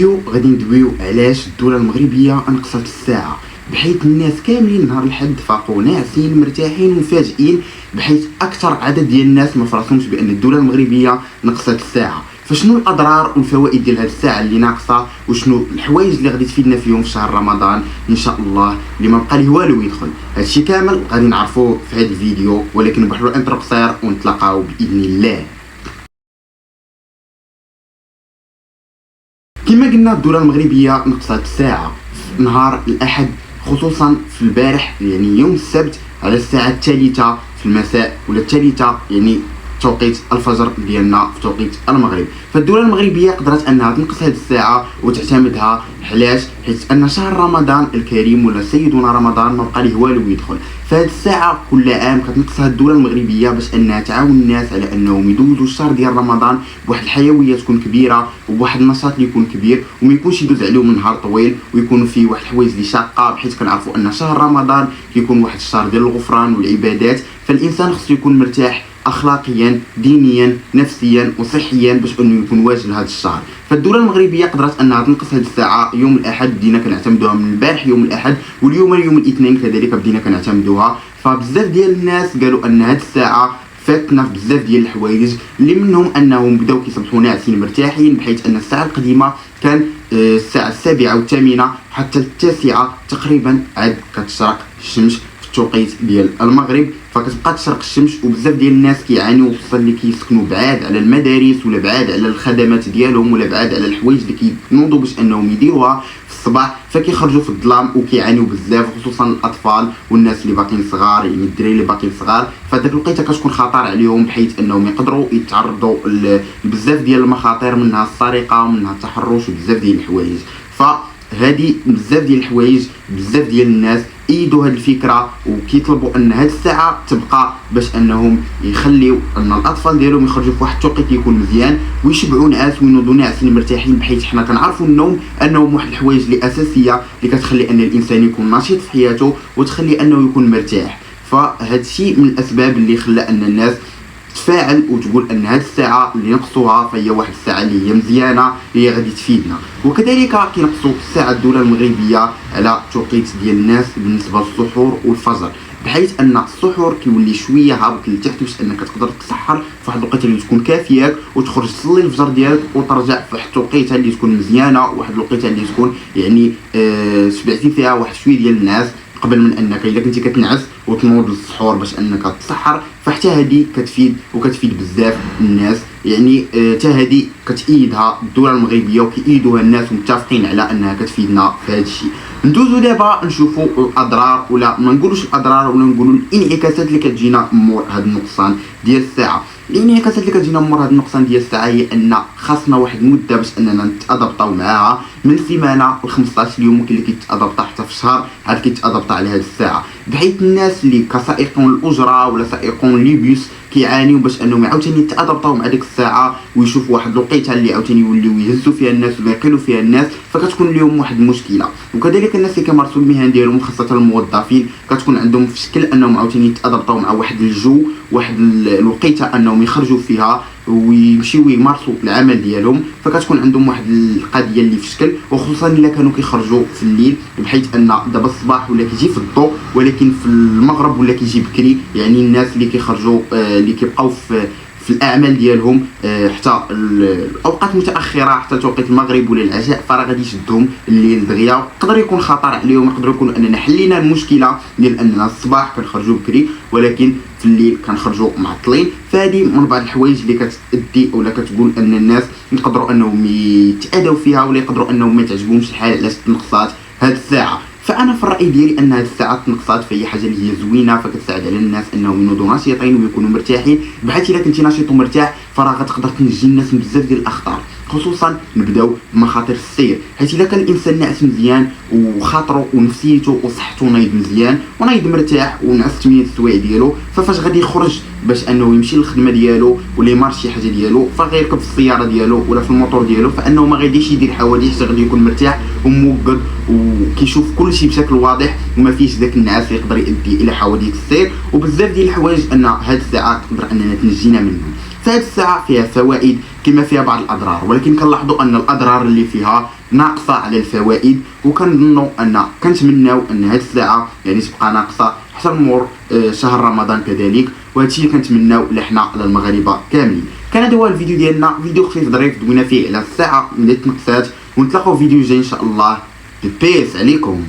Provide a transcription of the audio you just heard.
غادي ندويو علاش الدوله المغربيه نقصت الساعه، بحيث الناس كاملين نهار الحد فاقوا ناعسين مرتاحين مفاجئين، بحيث اكثر عدد ديال الناس ما فراسهمش بان الدوله المغربيه نقصت الساعه. فشنو الاضرار والفوائد ديال هذه الساعه اللي ناقصه، وشنو الحوايج اللي غادي تفيدنا فيهم في شهر رمضان ان شاء الله اللي ما بقى ليه والو يدخل. هادشي كامل غادي نعرفوه في هذا الفيديو، ولكن نبحروا الانترو قصير ونتلاقاو باذن الله. كما قلنا الدوله المغربيه نقصت الساعه في نهار الاحد، خصوصا في البارح يعني يوم السبت على الساعه الثالثه في المساء ولا الثالثه يعني توقيت الفجر ديالنا في توقيت المغرب. فالدوله المغربيه قدرت انها تنقص هذه الساعه وتعتمدها. علاش؟ حيت ان شهر رمضان الكريم ولا سيدنا رمضان ما بقى ليه والو يدخل. فهاد الساعه كل عام كتنقصها الدوله المغربيه باش انها تعاون الناس على انهم يدوزوا الشهر ديال رمضان بواحد الحيويه تكون كبيره وبواحد النشاط اللي يكون كبير، وما يكونش يدوز عليهم نهار طويل ويكونوا فيه واحد الحوايج اللي شاقه، بحيث كنعرفوا ان شهر رمضان كيكون واحد الشهر ديال الغفران والعبادات. فالانسان خصو يكون مرتاح اخلاقيا دينيا نفسيا وصحيا باش انه يكون واجد لهذا الشهر. فالدوله المغربيه قدرت انها تنقص هذه الساعه يوم الاحد، بدينا كنعتمدوها من البارح يوم الاحد، واليوم يوم الاثنين كذلك بدينا كنعتمدوها. فبزاف ديال الناس قالوا ان هذه الساعه فاتنا في بزاف ديال الحوايج، اللي منهم انهم بداو كيصبحوا ناعسين مرتاحين، بحيث ان الساعه القديمه كان الساعه 7 و8 حتى 9 تقريبا عاد كتشرق الشمس التوقيت ديال المغرب، فكتبقى تشرق الشمس. وبزاف ديال الناس كيعانيو، خصوصا اللي كيسكنوا بعاد على المدارس ولا بعاد على الخدمات ديالهم ولا بعاد على الحوايج اللي كينوضوا باش انهم يديروها في الصباح، فكيخرجوا في الظلام وكيعانيو بزاف، خصوصا الاطفال والناس اللي باقيين صغار، يعني الدراري اللي باقيين صغار. فداك الوقيته كتكون خطر عليهم، بحيث انهم يقدروا يتعرضوا لبزاف ديال المخاطر، منها السرقه ومنها التحرش وبزاف ديال الحوايج. فهذه بزاف ديال الحوايج، بزاف ديال الناس ايدوا هذه الفكره وكيطلبوا ان هذه الساعه تبقى باش انهم يخليو ان الاطفال ديالهم يخرجوا في واحد التوقيت يكون مزيان ويشبعوا نعاس وينوضوا ناعسين مرتاحين، بحيث حنا كنعرفوا النوم انهم واحد الحوايج اللي اساسيه اللي كتخلي ان الانسان يكون نشيط في حياته وتخلي انه يكون مرتاح. فهذا الشيء من الاسباب اللي خلى ان الناس تفاعل وتقول ان هذه الساعه اللي نقصوها فهي واحد الساعه اللي هي مزيانه اللي غادي تفيدنا. وكذلك كينقصوا الساعه الدوله المغربيه على توقيت ديال الناس بالنسبه للسحور والفجر، بحيث ان السحور كيولي شويه هابط لتحت باش انك تقدر تسحر في واحد الوقيته اللي تكون كافياك وتخرج تصلي الفجر ديالك وترجع في واحد الوقيته اللي تكون مزيانه، واحد الوقيته اللي تكون يعني شبعتي فيها واحد شويه ديال الناس، قبل من انك الا كنتي كتنعس وتنوض للسحور باش انك تسحر. فحتى هذه كتفيد وكتفيد بزاف الناس، يعني حتى هذه كتأيدها الدوله المغربيه وكيأيدوها الناس ومتفقين على انها كتفيدنا في هذا الشيء. ندوزو دابا نشوفوا الاضرار، ولا ما نقولوش الاضرار ولا نقولوا الانعكاسات اللي كتجينا مور هذا النقصان ديال الساعه. الانعكاسات اللي كتجينا مور هذا النقصان ديال الساعه هي ان خاصنا واحد المده باش اننا نتادبطاو معاها، من سيمانه ل 15 يوم، ممكن اللي كيتادبطا حتى في شهر عاد كيتادبطا على هذه الساعه، بحيث الناس اللي كسائقون الاجره ولا سائقون لي بيس كيعانيو باش انهم عاوتاني يتادبطاو مع ديك الساعه ويشوفوا واحد الوقيته اللي عاوتاني يوليو يهزوا فيها الناس ولا يقيلوا فيها الناس، فكتكون لهم واحد المشكله. وكذلك الناس اللي كيمارسوا المهن ديالهم خاصه الموظفين كتكون عندهم في شكل انهم عاوتاني يتادبطاو مع واحد الجو، واحد الوقيته انهم يخرجوا فيها ويمشيو يمارسوا العمل ديالهم، فكتكون عندهم واحد القضيه اللي في شكل، وخصوصا الا كانوا كيخرجوا في الليل، بحيث ان دابا الصباح ولا كيجي في الضوء ولكن في المغرب ولا كيجي بكري. يعني الناس اللي كيخرجوا اللي كيبقاو في الاعمال ديالهم حتى الاوقات متاخره حتى توقيت المغرب ولا العشاء، فراه غادي يشدهم الليل دغيا، يقدر يكون خطر عليهم، يقدر يكون اننا حلينا المشكله ديال اننا الصباح كنخرجوا بكري ولكن في الليل كنخرجوا معطلين. فهذه من بعض الحوايج اللي كتادي ولا كتقول ان الناس يقدروا انهم يتعادوا فيها ولا يقدروا انهم ما تعجبهمش الحال علاش تنقصات هذه الساعه. فانا في الراي ديالي ان هذه الساعه تنقصات فهي حاجه اللي هي زوينه، فكتساعد على الناس انهم ينوضوا نشيطين ويكونوا مرتاحين، بحيث الا كنتي نشيط ومرتاح فراه غتقدر تنجي الناس من بزاف ديال الاخطار، خصوصا نبداو بمخاطر السير. حيت الا كان الانسان ناعس مزيان وخاطره ونفسيته وصحته نايض مزيان ونايض مرتاح ونعس 8 السوايع ديالو، ففاش غادي يخرج باش انه يمشي للخدمه ديالو ولا يمارس شي حاجه ديالو، فغيركب في السياره ديالو ولا في الموتور ديالو، فانه ما غاديش يدير حوادث، حتى غادي يكون مرتاح وموقد وكيشوف كل شيء بشكل واضح وما فيش ذاك النعاس اللي يقدر يؤدي الى حوادث السير. وبزاف ديال الحوايج ان هذه الساعه تقدر اننا تنجينا منهم. فهذه الساعه فيها فوائد كما فيها بعض الاضرار، ولكن كنلاحظوا ان الاضرار اللي فيها ناقصه على الفوائد، وكنظنوا كنتمناو ان هذه الساعه يعني تبقى ناقصه حتى مور شهر رمضان كذلك، وهذا الشيء كنتمناو لحنا على المغاربه كاملين. كان هذا هو الفيديو ديالنا، فيديو خفيف ظريف دوينا فيه على الساعه اللي تنقصات، ونتلاقاو في فيديو جاي ان شاء الله. بيس عليكم.